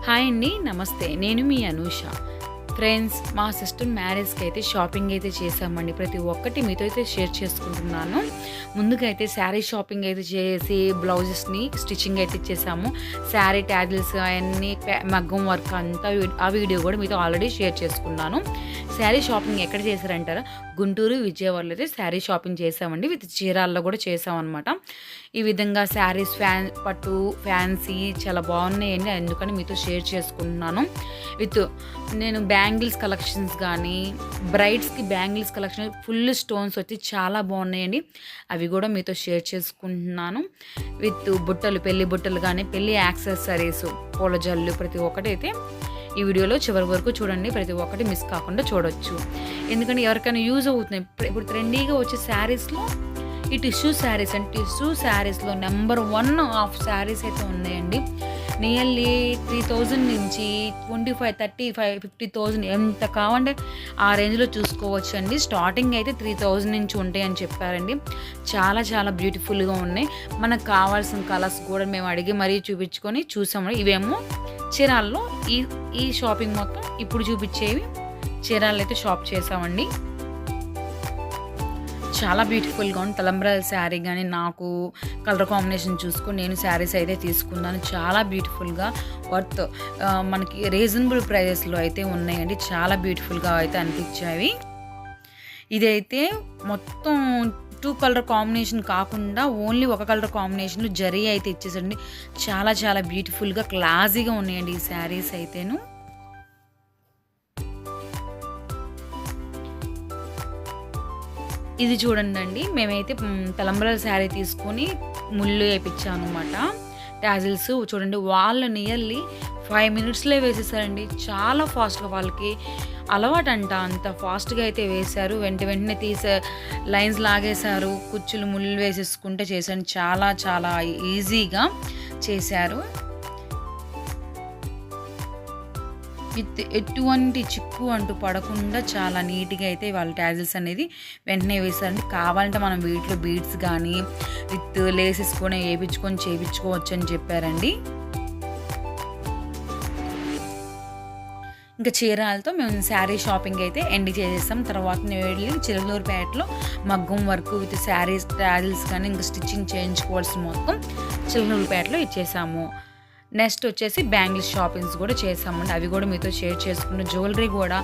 Hi అండి, నమస్తే. నేను మీ అనూష. ఫ్రెండ్స్, మా సిస్టర్ మ్యారేజ్కి అయితే షాపింగ్ అయితే చేసామండి. ప్రతి ఒక్కటి మీతో అయితే షేర్ చేసుకుంటున్నాను. ముందుగా అయితే శారీ షాపింగ్ అయితే చేసి బ్లౌజెస్ని స్టిచ్చింగ్ అయితే ఇచ్చేసాము. శారీ ట్యాజిల్స్ అవన్నీ మగ్గం వర్క్ అంతా ఆ వీడియో కూడా మీతో ఆల్రెడీ షేర్ చేసుకున్నాను. శారీ షాపింగ్ ఎక్కడ చేశారంటారా? గుంటూరు, విజయవాడలో అయితే శారీ షాపింగ్ చేసామండి. విత్ చీరాల్లో కూడా చేసామన్నమాట. ఈ విధంగా శారీస్ పట్టు ఫ్యాన్సీ చాలా బాగున్నాయండి. అందుకని మీతో షేర్ చేసుకుంటున్నాను. నేను బ్యాంగిల్స్ కలెక్షన్స్ కానీ బ్రైడ్స్కి బ్యాంగిల్స్ కలెక్షన్ ఫుల్ స్టోన్స్ వచ్చి చాలా బాగున్నాయండి. అవి కూడా మీతో షేర్ చేసుకుంటున్నాను. బుట్టలు, పెళ్లి బుట్టలు కానీ పెళ్లి యాక్సెసరీస్, పూల జల్లు ప్రతి ఒక్కటి అయితే ఈ వీడియోలో చివరి వరకు చూడండి. ప్రతి ఒక్కటి మిస్ కాకుండా చూడొచ్చు. ఎందుకంటే ఎవరికైనా యూజ్ అవుతున్నాయి. ఇప్పుడు ట్రెండీగా వచ్చే శారీస్లో ఈ టిష్యూ శారీస్ అండ్ టిష్యూ శారీస్లో నెంబర్ 1 ఆఫ్ శారీస్ అయితే ఉన్నాయండి. నియర్లీ 3000 నుంచి 25, 35, 50,000 ఎంత కావాలంటే ఆ రేంజ్లో చూసుకోవచ్చు అండి. స్టార్టింగ్ అయితే 3000 నుంచి ఉంటాయని చెప్పారండి. చాలా చాలా బ్యూటిఫుల్గా ఉన్నాయి. మనకు కావాల్సిన కలర్స్ కూడా మేము అడిగి మరీ చూపించుకొని చూసాము. ఇవేమో చీరాల్లో ఈ షాపింగ్ మొత్తం ఇప్పుడు చూపించేవి చీరాల్లో అయితే షాప్ చేసామండి. చాలా బ్యూటిఫుల్గా ఉంది. తలంబ్రాల శారీ కానీ నాకు కలర్ కాంబినేషన్ చూసుకొని నేను శారీస్ అయితే తీసుకున్నాను. చాలా బ్యూటిఫుల్గా వర్త్ మనకి రీజనబుల్ ప్రైజెస్లో అయితే ఉన్నాయండి. చాలా బ్యూటిఫుల్గా అయితే అనిపించాయి. ఇదైతే మొత్తం 2 కలర్ కాంబినేషన్ కాకుండా ఓన్లీ ఒక కలర్ కాంబినేషన్లో జరీ అయితే ఇచ్చేసండి. చాలా చాలా బ్యూటిఫుల్గా క్లాసీగా ఉన్నాయండి ఈ శారీస్ అయితేను. ఇది చూడండి, మేమైతే తలంబ్రాల శారీ తీసుకొని ముళ్ళు వేయించాను అనమాట. టాజిల్స్ చూడండి, వాళ్ళు నియర్లీ 5 మినిట్స్లో వేసేసారండి. చాలా ఫాస్ట్గా, వాళ్ళకి అలవాటు అంట, అంత ఫాస్ట్గా అయితే వేశారు. వెంటనే లైన్స్ లాగేశారు. కుచ్చులు ముళ్ళు వేసేసుకుంటే చేశాను. చాలా చాలా ఈజీగా చేశారు. ఎటువంటి చిక్కు అంటూ పడకుండా చాలా నీట్గా అయితే వాళ్ళ ట్యాజిల్స్ అనేది వెంటనే వేశారండి. కావాలంటే మనం వీటిలో బీడ్స్ కానీ లేసెస్ కూడా వేయించుకొని చేయించుకోవచ్చు అని చెప్పారండి. ఇంకా చీరాలతో మేము శారీ షాపింగ్ అయితే ఎండ్ చేసేసాం. తర్వాత వెళ్ళి చిలకలూరుపేటలో మగ్గం వర్క్ విత్ శారీస్ ట్యాజిల్స్ కానీ ఇంకా స్టిచ్చింగ్ చేయించుకోవాల్సిన మొత్తం చిలకలూరుపేటలో ఇచ్చేసాము. నెక్స్ట్ వచ్చేసి బ్యాంగిల్స్ షాపింగ్స్ కూడా చేసామండి. అవి కూడా మీతో షేర్ చేసుకున్నాం. జ్యువెలరీ కూడా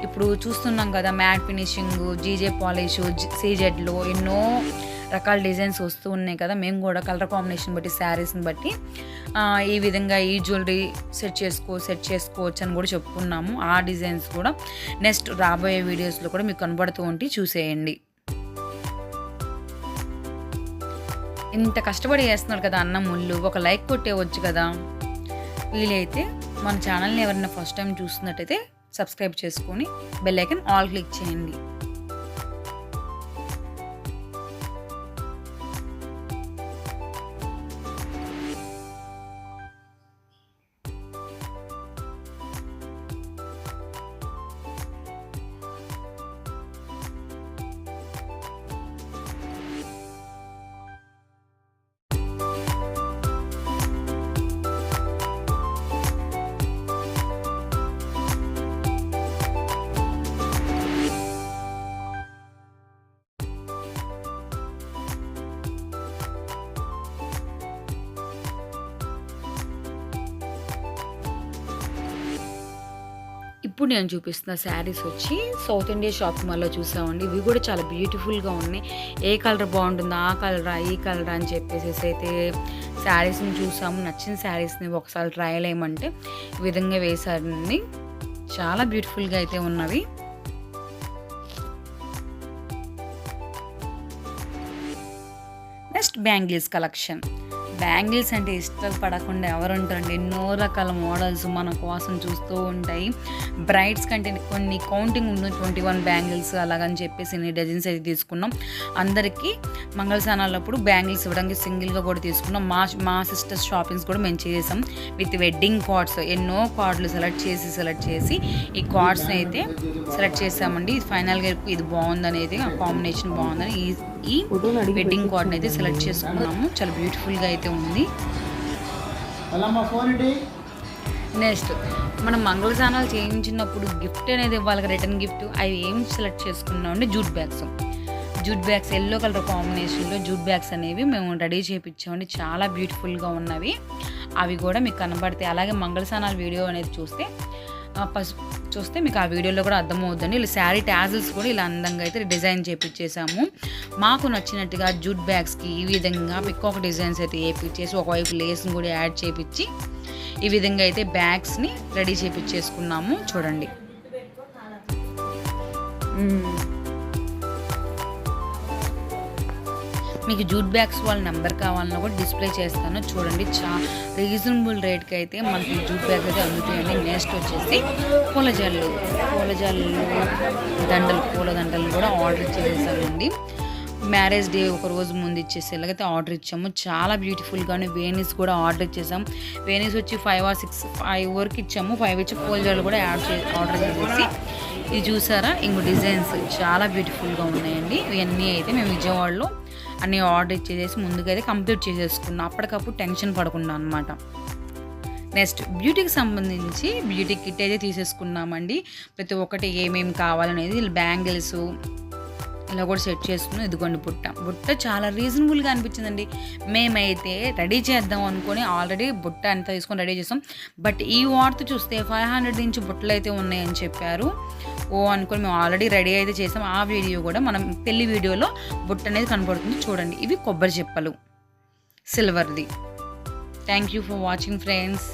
ఇప్పుడు చూస్తున్నాం కదా, మ్యాట్ ఫినిషింగ్, జీజే పాలిష్, సీజెడ్లో ఎన్నో రకాల డిజైన్స్ వస్తూ ఉన్నాయి కదా. మేము కూడా కలర్ కాంబినేషన్ బట్టి శారీస్ని బట్టి ఈ విధంగా ఈ జ్యువెలరీ సెట్ చేసుకోవచ్చు అని కూడా చెప్పుకున్నాము. ఆ డిజైన్స్ కూడా నెక్స్ట్ రాబోయే వీడియోస్లో కూడా మీకు కనబడుతూ ఉంటే చూసేయండి. ఇంత కష్టపడి చేస్తున్నారు కదా అన్న ముళ్ళు, ఒక లైక్ కొట్టేవచ్చు కదా. వీలైతే మన ఛానల్ని ఎవరైనా ఫస్ట్ టైం చూస్తున్నట్టయితే సబ్స్క్రైబ్ చేసుకొని బెల్ ఐకాన్ ఆల్ క్లిక్ చేయండి. ఇప్పుడు నేను చూపిస్తున్న శారీస్ వచ్చి సౌత్ ఇండియా షాపింగ్ మాల్లో చూసామండి. ఇవి కూడా చాలా బ్యూటిఫుల్గా ఉన్నాయి. ఏ కలర్ బాగుంటుందో ఆ కలరా ఈ కలరా అని చెప్పేసి అయితే శారీస్ని చూసాము. నచ్చిన శారీస్ని ఒకసారి ట్రయల్ వేయమంటే ఈ విధంగా వేశారండి. చాలా బ్యూటిఫుల్గా అయితే ఉన్నవి. Next bangles collection. బ్యాంగిల్స్ అంటే ఇష్టపడకుండా ఎవరుంటారండి. ఎన్నో రకాల మోడల్స్ మన కోసం చూస్తూ ఉంటాయి. బ్రైడ్స్ కంటే కొన్ని కౌంటింగ్ ఉన్న 21 బ్యాంగిల్స్ అలాగని చెప్పేసి ఇన్ని డజన్స్ అయితే తీసుకున్నాం. అందరికీ మంగళస్నానాలప్పుడు బ్యాంగిల్స్ ఇవ్వడానికి సింగిల్గా కూడా తీసుకున్నాం. మా సిస్టర్స్ షాపింగ్స్ కూడా మేము చేసాం. విత్ వెడ్డింగ్ కార్డ్స్, ఎన్నో కార్డులు సెలెక్ట్ చేసి ఈ కార్డ్స్ని అయితే సెలెక్ట్ చేసామండి. ఇది ఫైనల్గా ఇది బాగుందనేది, ఆ కాంబినేషన్ బాగుందని ఈ వెడ్డింగ్ కార్డ్ని అయితే సెలెక్ట్ చేసుకున్నాము. చాలా బ్యూటిఫుల్గా అయితే ఉంది. నెక్స్ట్ మనం మంగళస్నానాలు చేయించినప్పుడు గిఫ్ట్ అనేది ఇవ్వాలి, రిటర్న్ గిఫ్ట్. అవి ఏం సెలెక్ట్ చేసుకున్నామంటే జూట్ బ్యాగ్స్ ఎల్లో కలర్ కాంబినేషన్లో జూట్ బ్యాగ్స్ అనేవి మేము రెడీ చేయించామండి. చాలా బ్యూటిఫుల్గా ఉన్నవి. అవి కూడా మీకు కనబడతాయి. అలాగే మంగళస్నానాల వీడియో అనేది చూస్తే మీకు ఆ వీడియోలో కూడా అర్థమవుతుందండి. ఇలా శారీ టాజిల్స్ కూడా ఇలా అందంగా అయితే డిజైన్ చేయించేసాము. మాకు నచ్చినట్టుగా జూట్ బ్యాగ్స్కి ఈ విధంగా పికాక్ డిజైన్స్ అయితే వేయించేసి ఒకవైపు లేస్ని కూడా యాడ్ చేయించి ఈ విధంగా అయితే బ్యాగ్స్ని రెడీ చేయించేసుకున్నాము. చూడండి, మీకు జూట్ బ్యాగ్స్ వాళ్ళ నెంబర్ కావాలన్నా కూడా డిస్ప్లే చేస్తాను. చూడండి, రీజనబుల్ రేట్కి అయితే మనకి జూట్ బ్యాగ్స్ అయితే అందుతాయండి. నెక్స్ట్ వచ్చేసి పూల దండలు కూడా ఆర్డర్ చేసేసామండి. మ్యారేజ్ డే ఒక రోజు ముందు ఇచ్చేసేలాగైతే ఆర్డర్ ఇచ్చాము. చాలా బ్యూటిఫుల్గానే వేణీస్ కూడా ఆర్డర్ ఇచ్చేసాం. వేణీస్ వచ్చి 5 వరకు ఇచ్చాము. 5 ఇచ్చి పూలజాలు కూడా ఆర్డర్ చేసేసి ఇది చూసారా, ఇంకో డిజైన్స్ చాలా బ్యూటిఫుల్గా ఉన్నాయండి. ఇవన్నీ అయితే మేము విజయవాడలో అన్నీ ఆర్డర్ ఇచ్చేసేసి ముందుగా అయితే కంప్లీట్ చేసేసుకున్నాం. అప్పటికప్పుడు టెన్షన్ పడకుండా అనమాట. నెక్స్ట్ బ్యూటీకి సంబంధించి బ్యూటీ కిట్ అయితే తీసేసుకున్నామండి. ప్రతి ఒక్కటి ఏమేమి కావాలనేది బ్యాంగిల్స్ ఇలా కూడా సెట్ చేసుకున్నాం. ఇదిగోండి బుట్ట చాలా రీజనబుల్గా అనిపించిందండి. మేమైతే రెడీ చేద్దాం అనుకొని ఆల్రెడీ బుట్ట అంతా తీసుకొని రెడీ చేస్తాం. బట్ ఈ వార్త చూస్తే 500 నుంచి బుట్టలు అయితే ఉన్నాయని చెప్పారు. అనుకొని మేము ఆల్రెడీ రెడీ అయితే చేసాం. ఆ వీడియో కూడా మనం పెళ్లి వీడియోలో బుట్ట అనేది కనపడుతుంది. చూడండి, ఇవి కొబ్బరి చెప్పలు సిల్వర్ది. Thank you for watching friends.